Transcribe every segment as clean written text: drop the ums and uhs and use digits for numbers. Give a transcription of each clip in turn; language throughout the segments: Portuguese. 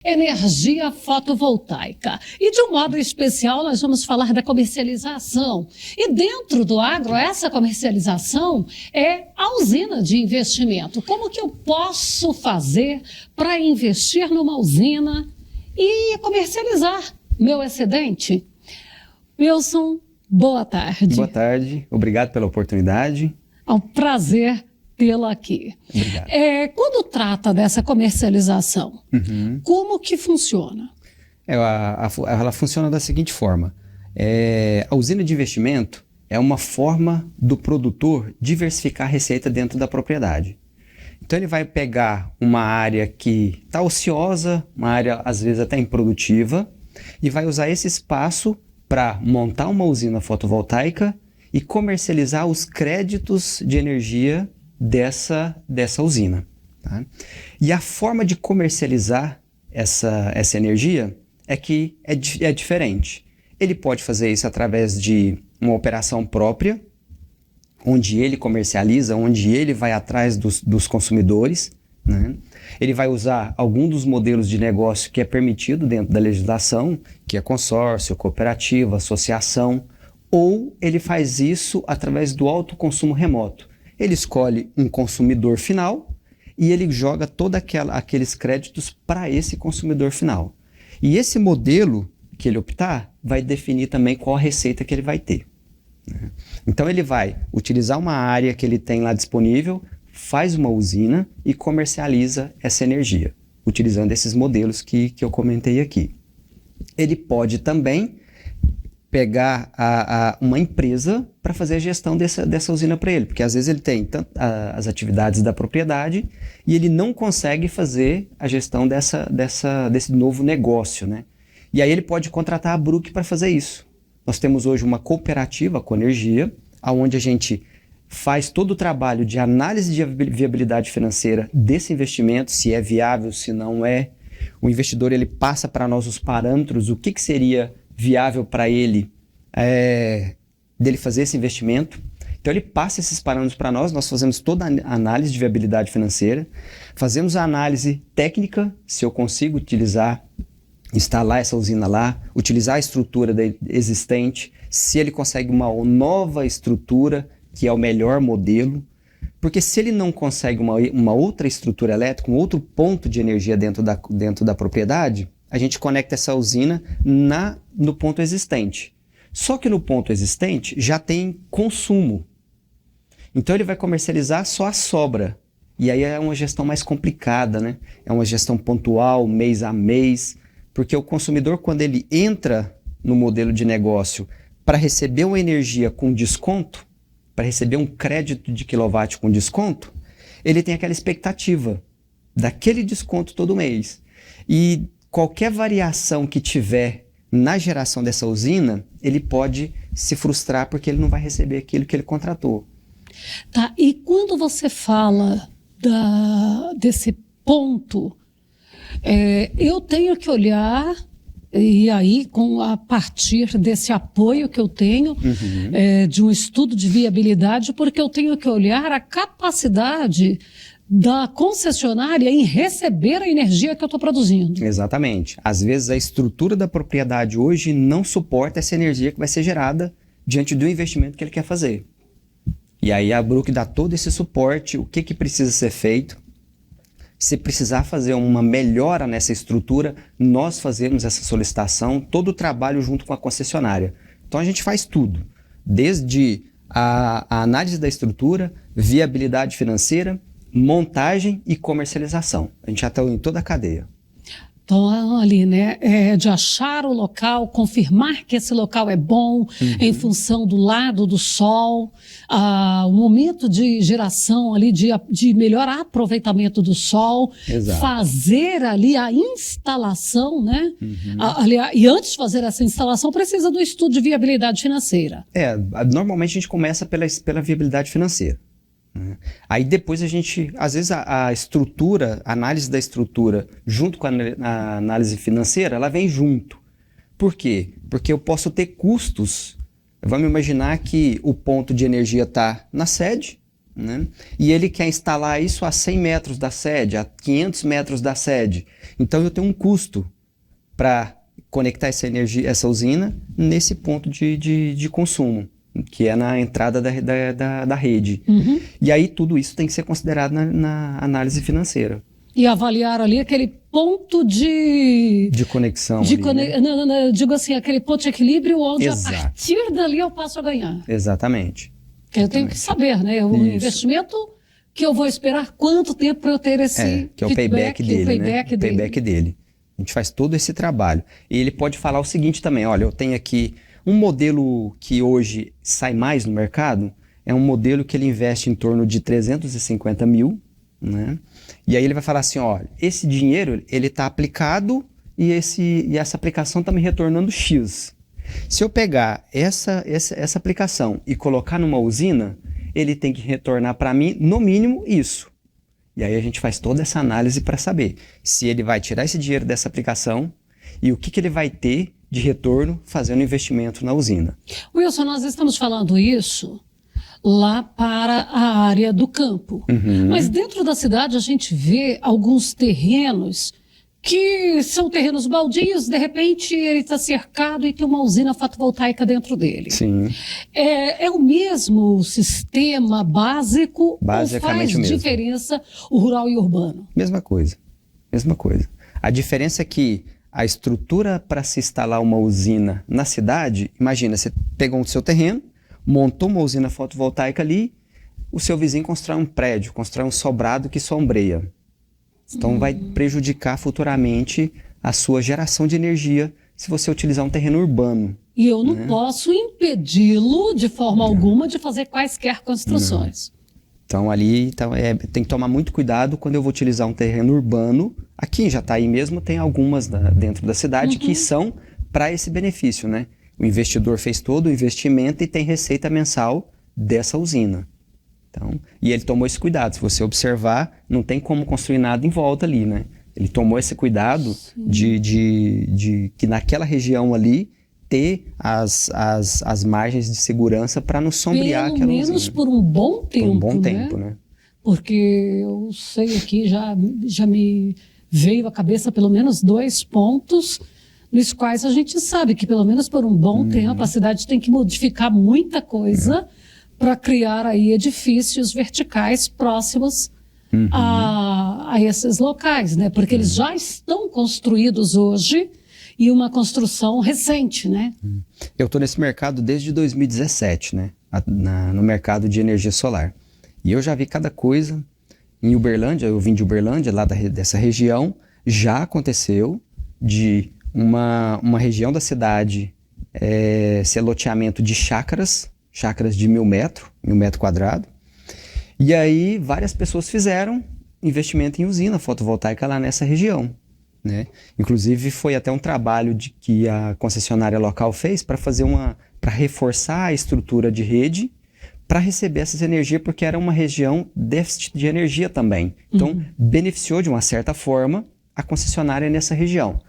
Energia fotovoltaica. E de um modo especial, nós vamos falar da comercialização. E dentro do agro, essa comercialização é a usina de investimento. Como que eu posso fazer para investir numa usina e comercializar meu excedente? Wilson, boa tarde. Boa tarde, obrigado pela oportunidade. É um prazer tê-la aqui. Obrigado. Quando trata dessa comercialização, como que funciona? Ela funciona da seguinte forma. A usina de investimento é uma forma do produtor diversificar a receita dentro da propriedade. Então ele vai pegar uma área que está ociosa, uma área às vezes até improdutiva, e vai usar esse espaço para montar uma usina fotovoltaica e comercializar os créditos de energia dessa usina. Tá? E a forma de comercializar essa energia é diferente. Ele pode fazer isso através de uma operação própria, onde ele comercializa, onde ele vai atrás dos consumidores, né? Ele vai usar algum dos modelos de negócio que é permitido dentro da legislação, que é consórcio, cooperativa, associação, ou ele faz isso através do autoconsumo remoto. Ele escolhe um consumidor final e ele joga todos aqueles créditos para esse consumidor final. E esse modelo que ele optar vai definir também qual a receita que ele vai ter. Então ele vai utilizar uma área que ele tem lá disponível, faz uma usina e comercializa essa energia, utilizando esses modelos que eu comentei aqui. Ele pode também pegar uma empresa para fazer a gestão dessa usina para ele, porque às vezes ele tem as atividades da propriedade e ele não consegue fazer a gestão desse novo negócio, né? E aí ele pode contratar a Brugg para fazer isso. Nós temos hoje uma cooperativa com energia, onde a gente faz todo o trabalho de análise de viabilidade financeira desse investimento, se é viável, se não é. O investidor ele passa para nós os parâmetros, o que seria viável para ele dele fazer esse investimento. Então ele passa esses parâmetros para nós fazemos toda a análise de viabilidade financeira, fazemos a análise técnica, se eu consigo instalar essa usina lá, utilizar a estrutura existente, se ele consegue uma nova estrutura, que é o melhor modelo, porque se ele não consegue uma outra estrutura elétrica, um outro ponto de energia dentro da propriedade, a gente conecta essa usina no ponto existente. Só que no ponto existente já tem consumo. Então ele vai comercializar só a sobra. E aí é uma gestão mais complicada, né? É uma gestão pontual, mês a mês, porque o consumidor, quando ele entra no modelo de negócio para receber uma energia com desconto, para receber um crédito de quilowatt com desconto, ele tem aquela expectativa daquele desconto todo mês. E qualquer variação que tiver na geração dessa usina, ele pode se frustrar porque ele não vai receber aquilo que ele contratou. Tá, e quando você fala desse ponto, eu tenho que olhar, e aí a partir desse apoio que eu tenho, de um estudo de viabilidade, porque eu tenho que olhar a capacidade da concessionária em receber a energia que eu estou produzindo. Exatamente. Às vezes a estrutura da propriedade hoje não suporta essa energia que vai ser gerada diante do investimento que ele quer fazer. E aí a Brugg dá todo esse suporte, o que precisa ser feito. Se precisar fazer uma melhora nessa estrutura, nós fazemos essa solicitação, todo o trabalho junto com a concessionária. Então a gente faz tudo, desde a análise da estrutura, viabilidade financeira, montagem e comercialização. A gente já está em toda a cadeia. Então, ali, né, de achar o local, confirmar que esse local é bom, em função do lado do sol, o momento de geração ali, de melhor aproveitamento do sol, Exato. Fazer ali a instalação, né? E antes de fazer essa instalação, precisa do estudo de viabilidade financeira. Normalmente a gente começa pela viabilidade financeira. Aí depois a gente, às vezes a estrutura, a análise da estrutura junto com a análise financeira, ela vem junto. Por quê? Porque eu posso ter custos. Vamos imaginar que o ponto de energia está na sede, né? E ele quer instalar isso a 100 metros da sede, a 500 metros da sede. Então eu tenho um custo para conectar essa energia, essa usina nesse ponto de consumo, que é na entrada da rede. E aí tudo isso tem que ser considerado na análise financeira. E avaliar ali aquele ponto de conexão. Digo assim, aquele ponto de equilíbrio onde Exato. a partir dali eu passo a ganhar. Exatamente. Eu tenho que saber, né? O investimento que eu vou esperar quanto tempo para eu ter esse que é o payback dele, payback né? O payback dele. A gente faz todo esse trabalho. E ele pode falar o seguinte também, olha, eu tenho aqui um modelo que hoje sai mais no mercado, é um modelo que ele investe em torno de 350 mil, né? E aí ele vai falar assim, olha, esse dinheiro ele está aplicado e essa aplicação está me retornando X. Se eu pegar essa aplicação e colocar numa usina, ele tem que retornar para mim, no mínimo, isso. E aí a gente faz toda essa análise para saber se ele vai tirar esse dinheiro dessa aplicação e o que ele vai ter de retorno fazendo investimento na usina. Wilson, nós estamos falando isso lá para a área do campo. Mas dentro da cidade a gente vê alguns terrenos que são terrenos baldios, de repente ele está cercado e tem uma usina fotovoltaica dentro dele. Sim. É o mesmo sistema básico Basicamente ou o faz mesmo. diferença o rural e o urbano? Mesma coisa. A diferença é que a estrutura para se instalar uma usina na cidade, imagina, você pegou o seu terreno, montou uma usina fotovoltaica ali, o seu vizinho constrói um prédio, constrói um sobrado que sombreia. Então vai prejudicar futuramente a sua geração de energia se você utilizar um terreno urbano. E eu não posso impedi-lo de forma alguma de fazer quaisquer construções. Então ali tem que tomar muito cuidado quando eu vou utilizar um terreno urbano. Aqui em Jataí mesmo tem algumas dentro da cidade que são para esse benefício, né? O investidor fez todo o investimento e tem receita mensal dessa usina. Então, e ele tomou esse cuidado. Se você observar, não tem como construir nada em volta ali, né? Ele tomou esse cuidado de que naquela região ali ter as margens de segurança para não sombrear aquela usina. Pelo menos por um bom tempo, por um bom tempo, né? Porque eu sei aqui, já me veio à cabeça pelo menos 2 pontos nos quais a gente sabe que pelo menos por um bom tempo a cidade tem que modificar muita coisa para criar aí edifícios verticais próximos a esses locais, né? Porque eles já estão construídos hoje e uma construção recente, né? Eu estou nesse mercado desde 2017, né? No mercado de energia solar. E eu já vi cada coisa. Em Uberlândia, eu vim de Uberlândia, lá dessa região, já aconteceu de uma região da cidade ser loteamento de chácaras de 1.000 metros quadrados. E aí várias pessoas fizeram investimento em usina fotovoltaica lá nessa região, né? Inclusive foi até um trabalho que a concessionária local fez para reforçar a estrutura de rede para receber essas energias, porque era uma região déficit de energia também. Então beneficiou de uma certa forma a concessionária nessa região.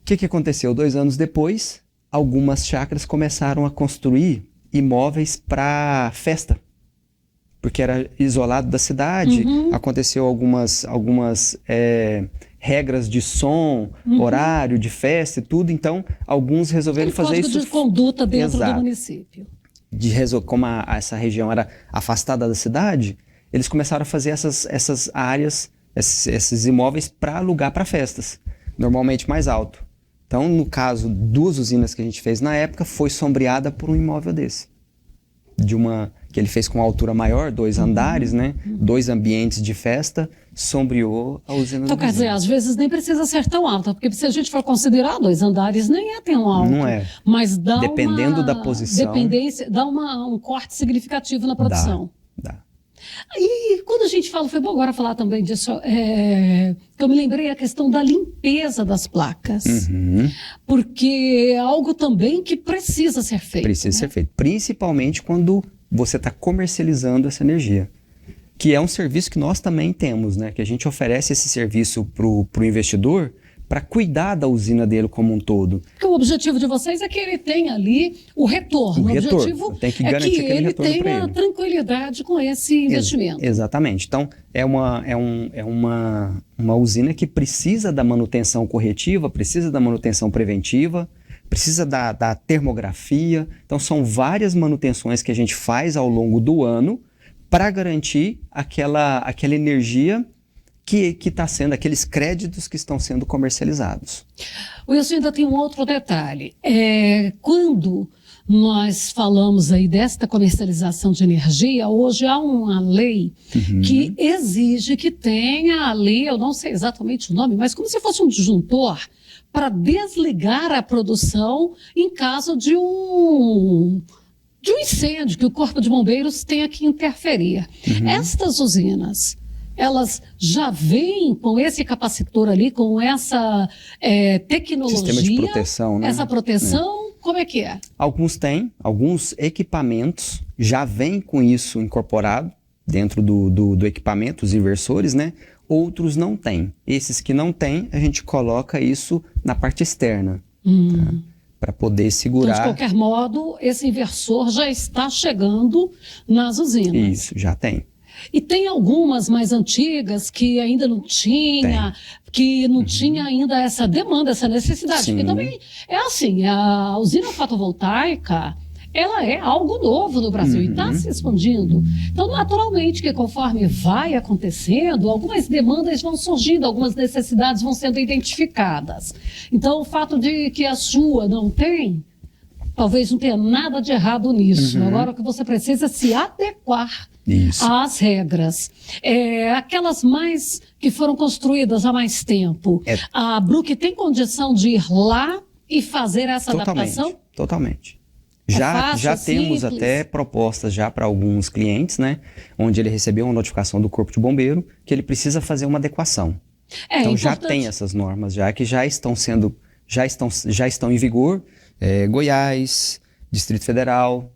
O que aconteceu? 2 anos depois, algumas chácaras começaram a construir imóveis para festa, porque era isolado da cidade, aconteceu algumas regras de som, horário de festa e tudo, então alguns resolveram fazer isso. Código de conduta dentro do município. Como essa região era afastada da cidade, eles começaram a fazer essas áreas, esses imóveis para alugar para festas, normalmente mais alto. Então, no caso, 2 usinas que a gente fez na época, foi sombreada por um imóvel desse. Que ele fez com altura maior, 2 andares, né? 2 ambientes de festa, sombreou a usina. Então, quer dizer, às vezes nem precisa ser tão alta, porque se a gente for considerar 2 andares, nem é tão alto. Não é. Mas dá dependendo da posição. Dá um corte significativo na produção. Dá. E quando a gente fala, foi bom agora falar também disso, eu me lembrei a questão da limpeza das placas, porque é algo também que precisa ser feito. Precisa ser feito, principalmente quando você está comercializando essa energia, que é um serviço que nós também temos, né? Que a gente oferece esse serviço para o investidor para cuidar da usina dele como um todo. Porque o objetivo de vocês é que ele tenha ali o retorno. O objetivo tem que garantir que ele tenha tranquilidade com esse investimento. Exatamente. Então, é uma usina que precisa da manutenção corretiva, precisa da manutenção preventiva, precisa da termografia. Então, são várias manutenções que a gente faz ao longo do ano para garantir aquela energia que está sendo, aqueles créditos que estão sendo comercializados. Wilson, ainda tem um outro detalhe. Quando nós falamos aí desta comercialização de energia, hoje há uma lei que exige que tenha ali, eu não sei exatamente o nome, mas como se fosse um disjuntor para desligar a produção em caso de um incêndio, que o Corpo de Bombeiros tenha que interferir. Estas usinas, elas já vêm com esse capacitor ali, com essa tecnologia. Sistema de proteção, né? Essa proteção, como é que é? Alguns têm, alguns equipamentos já vêm com isso incorporado dentro do equipamento, os inversores, né? Outros não têm. Esses que não têm, a gente coloca isso na parte externa, tá? Para poder segurar. Então, de qualquer modo, esse inversor já está chegando nas usinas. Isso, já tem. E tem algumas mais antigas que ainda não tinha, que não tinha ainda essa demanda, essa necessidade. Sim. Porque também é assim, a usina fotovoltaica, ela é algo novo no Brasil e está se expandindo. Então, naturalmente, que conforme vai acontecendo, algumas demandas vão surgindo, algumas necessidades vão sendo identificadas. Então, o fato de que a sua não tem, talvez não tenha nada de errado nisso. Agora, o que você precisa é se adequar às regras. Aquelas mais que foram construídas há mais tempo, a Bruc tem condição de ir lá e fazer essa adaptação? Totalmente. Já temos simples. até propostas já para alguns clientes, né? Onde ele recebeu uma notificação do Corpo de Bombeiro que ele precisa fazer uma adequação. Então já tem essas normas já que já estão em vigor. Goiás, Distrito Federal,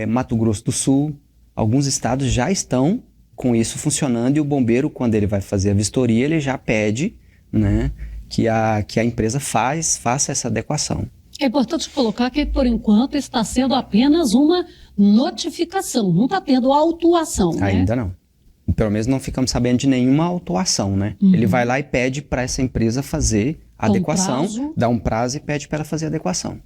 Mato Grosso do Sul, alguns estados já estão com isso funcionando e o bombeiro, quando ele vai fazer a vistoria, ele já pede, né, que a empresa faça essa adequação. É importante colocar que, por enquanto, está sendo apenas uma notificação, não está tendo autuação, né? Ainda não. Pelo menos não ficamos sabendo de nenhuma autuação, né? Ele vai lá e pede para essa empresa fazer a adequação, dá um prazo e pede para ela fazer a adequação.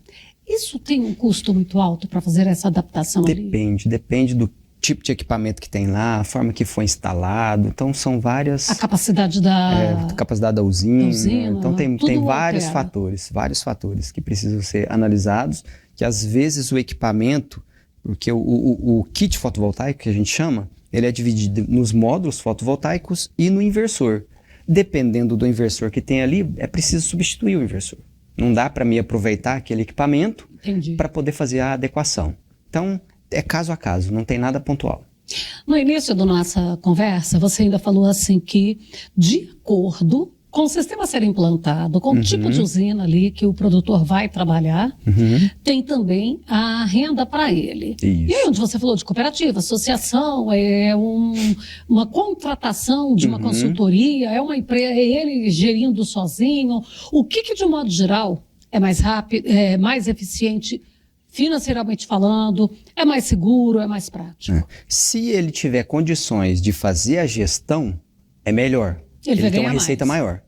Isso tem um custo muito alto para fazer essa adaptação ali? Depende do tipo de equipamento que tem lá, a forma que foi instalado. Então, são várias... A capacidade da... capacidade da usina. Então, tem vários fatores que precisam ser analisados, que às vezes o equipamento, porque o kit fotovoltaico, que a gente chama, ele é dividido nos módulos fotovoltaicos e no inversor. Dependendo do inversor que tem ali, é preciso substituir o inversor. Não dá para me aproveitar aquele equipamento para poder fazer a adequação. Então, é caso a caso, não tem nada pontual. No início da nossa conversa, você ainda falou assim que, de acordo com o sistema a ser implantado, com o tipo de usina ali que o produtor vai trabalhar, tem também a renda para ele. Isso. E aí onde você falou de cooperativa, associação, uma contratação de uma consultoria, é uma empresa, é ele gerindo sozinho. O que de um modo geral é mais rápido, é mais eficiente financeiramente falando, é mais seguro, é mais prático? Se ele tiver condições de fazer a gestão, é melhor. Ele tem uma receita maior.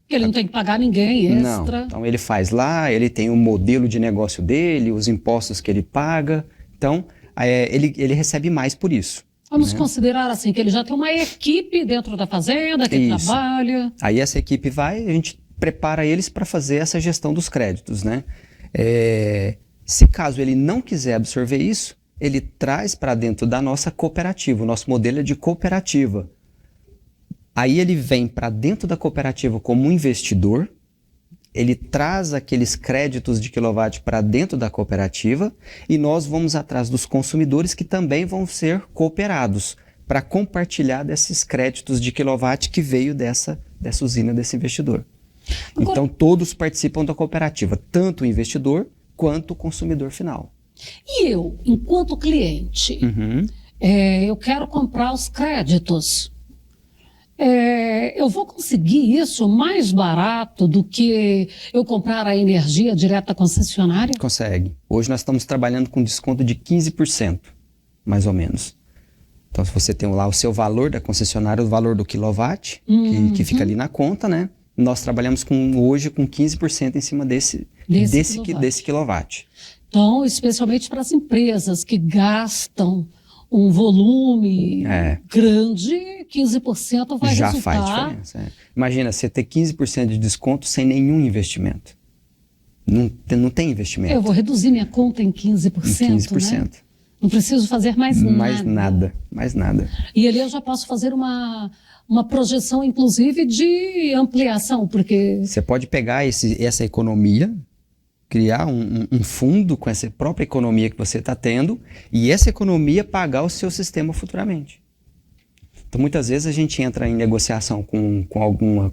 Ele não tem que pagar ninguém extra. Não. Então ele faz lá, ele tem um modelo de negócio dele, os impostos que ele paga. Então ele recebe mais por isso. Vamos considerar assim, que ele já tem uma equipe dentro da fazenda, que trabalha. Aí essa equipe a gente prepara eles para fazer essa gestão dos créditos, né? Se caso ele não quiser absorver isso, ele traz para dentro da nossa cooperativa. O nosso modelo é de cooperativa. Aí ele vem para dentro da cooperativa como um investidor, ele traz aqueles créditos de quilowatt para dentro da cooperativa e nós vamos atrás dos consumidores que também vão ser cooperados para compartilhar desses créditos de quilowatt que veio dessa usina, desse investidor. Agora, então todos participam da cooperativa, tanto o investidor quanto o consumidor final. E eu, enquanto cliente, eu quero comprar os créditos. eu vou conseguir isso mais barato do que eu comprar a energia direto da concessionária? Consegue. Hoje nós estamos trabalhando com desconto de 15%, mais ou menos. Então, se você tem lá o seu valor da concessionária, o valor do quilowatt, que fica ali na conta, né? Nós trabalhamos hoje com 15% em cima desse quilowatt. Então, especialmente para as empresas que gastam um volume grande, 15% vai Já resultar... faz diferença. Imagina, você ter 15% de desconto sem nenhum investimento. Não tem investimento. Eu vou reduzir minha conta em 15%, em 15%. Né? Não preciso fazer mais nada. Mais nada. E ali eu já posso fazer uma projeção, inclusive, de ampliação, porque... Você pode pegar essa economia, criar um fundo com essa própria economia que você está tendo, e essa economia pagar o seu sistema futuramente. Então, muitas vezes a gente entra em negociação com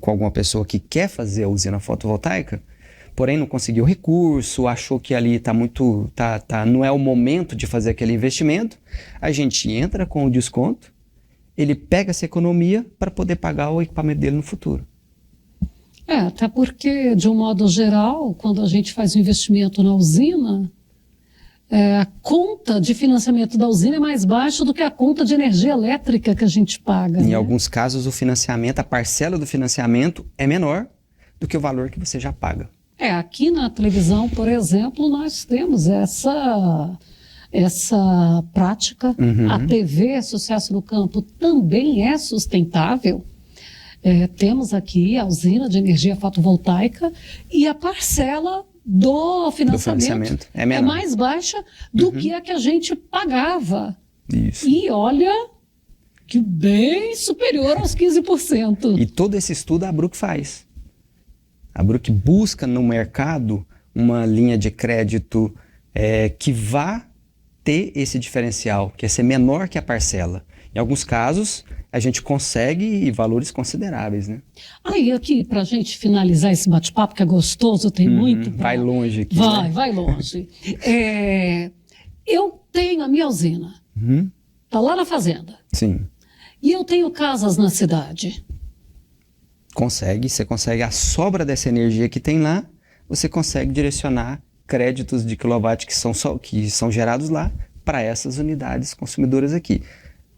alguma pessoa que quer fazer a usina fotovoltaica, porém não conseguiu recurso, achou que ali não é o momento de fazer aquele investimento. A gente entra com o desconto, ele pega essa economia para poder pagar o equipamento dele no futuro. Até porque, de um modo geral, quando a gente faz um investimento na usina, a conta de financiamento da usina é mais baixa do que a conta de energia elétrica que a gente paga. Em alguns casos, a parcela do financiamento é menor do que o valor que você já paga. Aqui na televisão, por exemplo, nós temos essa prática. A TV Sucesso no Campo também é sustentável. Temos aqui a usina de energia fotovoltaica e a parcela do financiamento é mais baixa do que a que a gente pagava. Isso. E olha que bem superior aos 15%. E todo esse estudo a Bruc faz. A Bruc busca no mercado uma linha de crédito que vá ter esse diferencial, que é ser menor que a parcela. Em alguns casos, a gente consegue valores consideráveis, né? Aí, aqui, para a gente finalizar esse bate-papo, que é gostoso, tem muito... Vai longe aqui. Vai longe. Eu tenho a minha usina. Está lá na fazenda. Sim. E eu tenho casas na cidade. Você consegue a sobra dessa energia que tem lá, você consegue direcionar créditos de quilowatt que são gerados lá para essas unidades consumidoras aqui.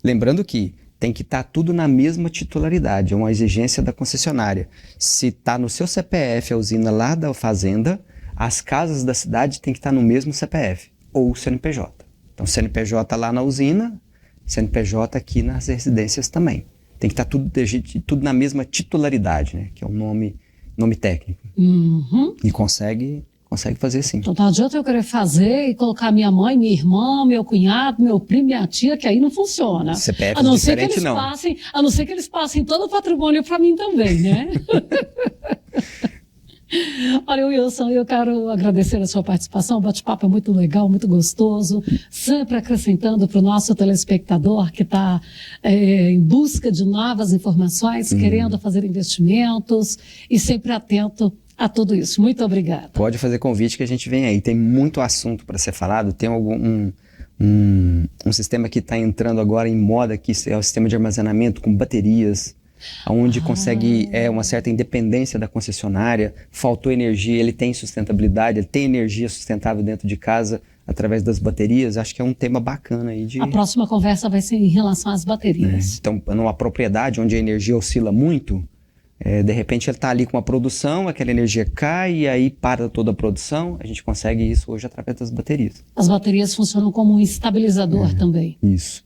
Lembrando que tem que estar tudo na mesma titularidade, é uma exigência da concessionária. Se está no seu CPF a usina lá da fazenda, as casas da cidade tem que estar no mesmo CPF, ou CNPJ. Então, CNPJ lá na usina, CNPJ aqui nas residências também. Tem que estar tudo na mesma titularidade, né? Que é o nome técnico. E consegue fazer sim. Então não adianta eu querer fazer e colocar minha mãe, minha irmã, meu cunhado, meu primo, minha tia, que aí não funciona. CPF a não ser diferente, não. A não ser que eles passem todo o patrimônio para mim também, né? Olha, Wilson, eu quero agradecer a sua participação. O bate-papo é muito legal, muito gostoso. Sempre acrescentando para o nosso telespectador que está em busca de novas informações, querendo fazer investimentos e sempre atento a tudo isso. Muito obrigada. Pode fazer convite que a gente vem aí. Tem muito assunto para ser falado. Tem um sistema que está entrando agora em moda, que é o sistema de armazenamento com baterias, onde consegue uma certa independência da concessionária. Faltou energia, ele tem sustentabilidade, ele tem energia sustentável dentro de casa através das baterias. Acho que é um tema bacana aí de... A próxima conversa vai ser em relação às baterias. Então, numa propriedade onde a energia oscila muito, de repente ele está ali com uma produção, aquela energia cai e aí para toda a produção. A gente consegue isso hoje através das baterias. As baterias funcionam como um estabilizador também. Isso.